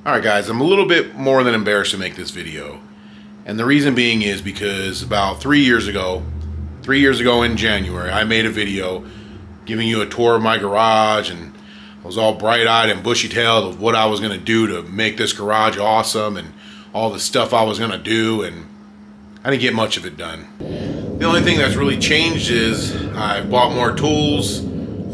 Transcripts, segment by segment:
Alright guys, I'm a little bit more than embarrassed to make this video. And the reason being is because about 3 years ago in January, I made a video giving you a tour of my garage, and I was all bright-eyed and bushy-tailed of what I was going to do to make this garage awesome and all the stuff I was going to do, and I didn't get much of it done. The only thing that's really changed is I bought more tools,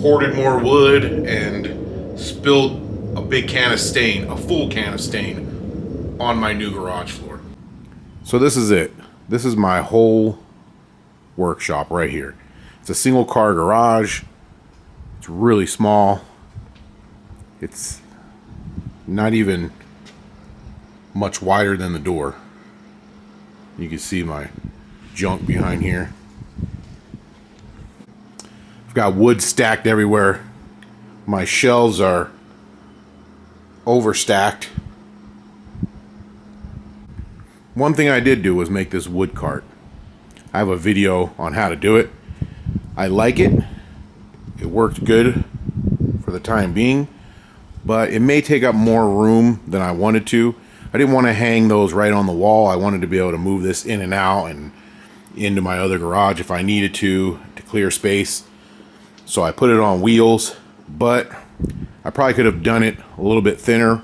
hoarded more wood, and spilled a big can of stain, a full can of stain on my new garage floor. So this is it. This is my whole workshop right here. It's a single car garage. It's really small. It's not even much wider than the door. You can see my junk behind here. I've got wood stacked everywhere. My shelves are overstacked. One thing I did do was make this wood cart. I have a video on how to do it. I like it. It worked good for the time being, but it may take up more room than I wanted to. I didn't want to hang those right on the wall. I wanted to be able to move this in and out and into my other garage if I needed to clear space. So I put it on wheels, but I probably could have done it a little bit thinner.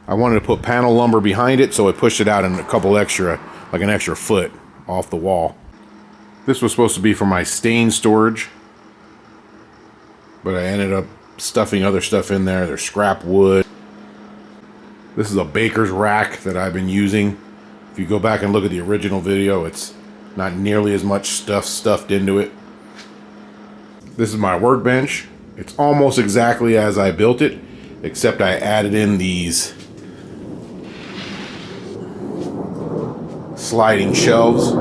I wanted to put panel lumber behind it, so I pushed it out in a couple extra, like an extra foot off the wall. This was supposed to be for my stain storage, but I ended up stuffing other stuff in there. There's scrap wood. This is a baker's rack that I've been using. If you go back and look at the original video, it's not nearly as much stuff stuffed into it. This is my workbench. It's almost exactly as I built it, except I added in these sliding shelves.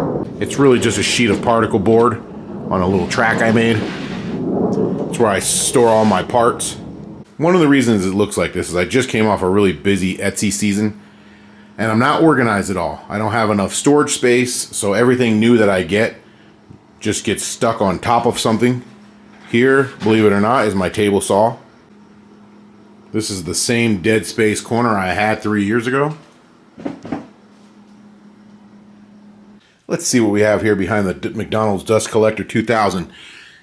It's really just a sheet of particle board on a little track I made. It's where I store all my parts. One of the reasons it looks like this is I just came off a really busy Etsy season, and I'm not organized at all. I don't have enough storage space, so everything new that I get just gets stuck on top of something. Here, believe it or not, is my table saw. This is the same dead space corner I had 3 years ago. Let's see what we have here behind the McDonald's Dust Collector 2000.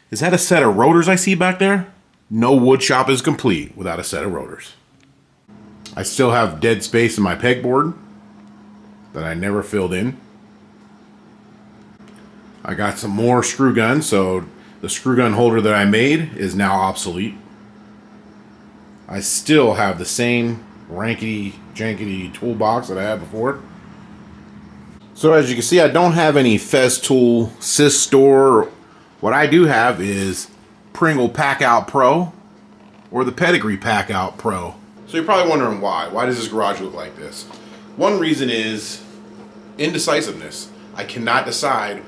Is that a set of rotors I see back there? No wood shop is complete without a set of rotors. I still have dead space in my pegboard that I never filled in. I got some more screw guns, so the screw gun holder that I made is now obsolete. I still have the same rankety-jankety toolbox that I had before. So as you can see, I don't have any Festool Systor. What I do have is Pringle Pack-Out Pro or the Pedigree Pack-Out Pro. So you're probably wondering why. Why does this garage look like this? One reason is indecisiveness. I cannot decide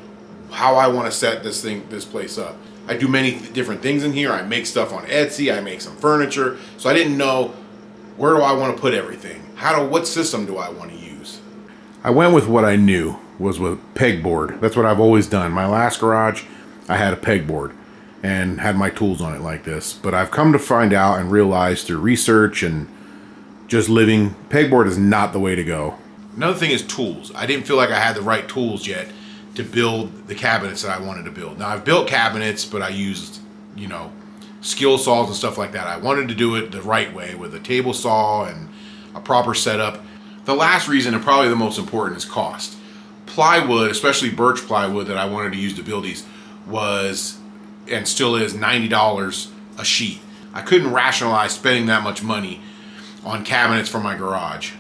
how I want to set this place up. I do many different things in here. I make stuff on Etsy. I make some furniture. So I didn't know, where do I want to put everything? What system do I want to use? I went with what I knew was with pegboard. That's what I've always done. My last garage, I had a pegboard and had my tools on it like this. But I've come to find out and realize through research and just living, pegboard is not the way to go. Another thing is tools. I didn't feel like I had the right tools yet to build the cabinets that I wanted to build. Now I've built cabinets, but I used, skill saws and stuff like that. I wanted to do it the right way with a table saw and a proper setup. The last reason, and probably the most important, is cost. Plywood, especially birch plywood that I wanted to use to build these, was and still is $90 a sheet. I couldn't rationalize spending that much money on cabinets for my garage.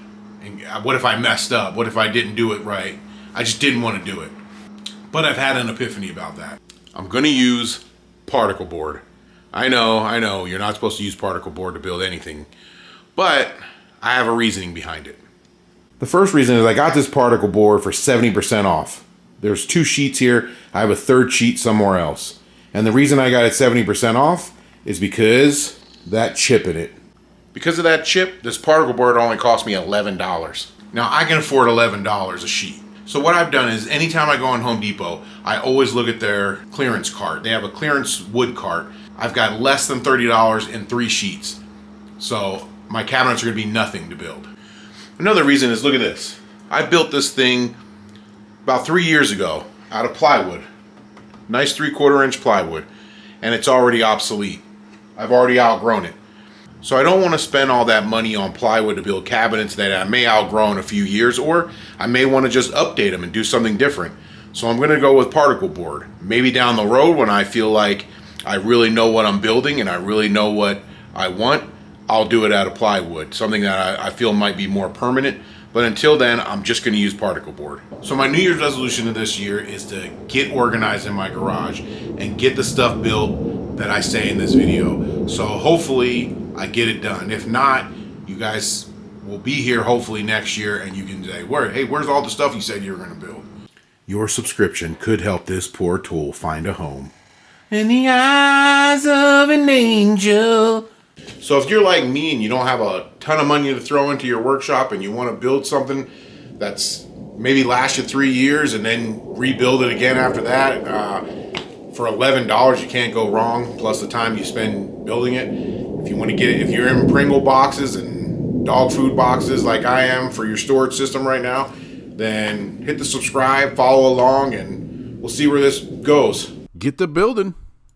And what if I messed up? What if I didn't do it right? I just didn't want to do it. But I've had an epiphany about that. I'm going to use particle board. I know, you're not supposed to use particle board to build anything, but I have a reasoning behind it. The first reason is I got this particle board for 70% off. There's 2 sheets here. I have a 3rd sheet somewhere else. And the reason I got it 70% off is because that chip in it. Because of that chip, this particle board only cost me $11. Now I can afford $11 a sheet. So what I've done is anytime I go on Home Depot, I always look at their clearance cart. They have a clearance wood cart. I've got less than $30 in 3 sheets. So my cabinets are going to be nothing to build. Another reason is, look at this. I built this thing about 3 years ago out of plywood. Nice 3/4 inch plywood. And it's already obsolete. I've already outgrown it. So I don't want to spend all that money on plywood to build cabinets that I may outgrow in a few years, or I may want to just update them and do something different. So I'm going to go with particle board. Maybe down the road when I feel like I really know what I'm building and I really know what I want, I'll do it out of plywood, something that I feel might be more permanent. But until then, I'm just going to use particle board. So my New Year's resolution of this year is to get organized in my garage and get the stuff built that I say in this video. So hopefully I get it done. If not, you guys will be here hopefully next year and you can say, hey, where's all the stuff you said you were going to build? Your subscription could help this poor tool find a home. In the eyes of an angel. So if you're like me and you don't have a ton of money to throw into your workshop and you want to build something that's maybe last you 3 years and then rebuild it again after that, for $11 you can't go wrong, plus the time you spend building it. If you want to get it, if you're in Pringle boxes and dog food boxes like I am for your storage system right now, then hit the subscribe, follow along, and we'll see where this goes. Get the building.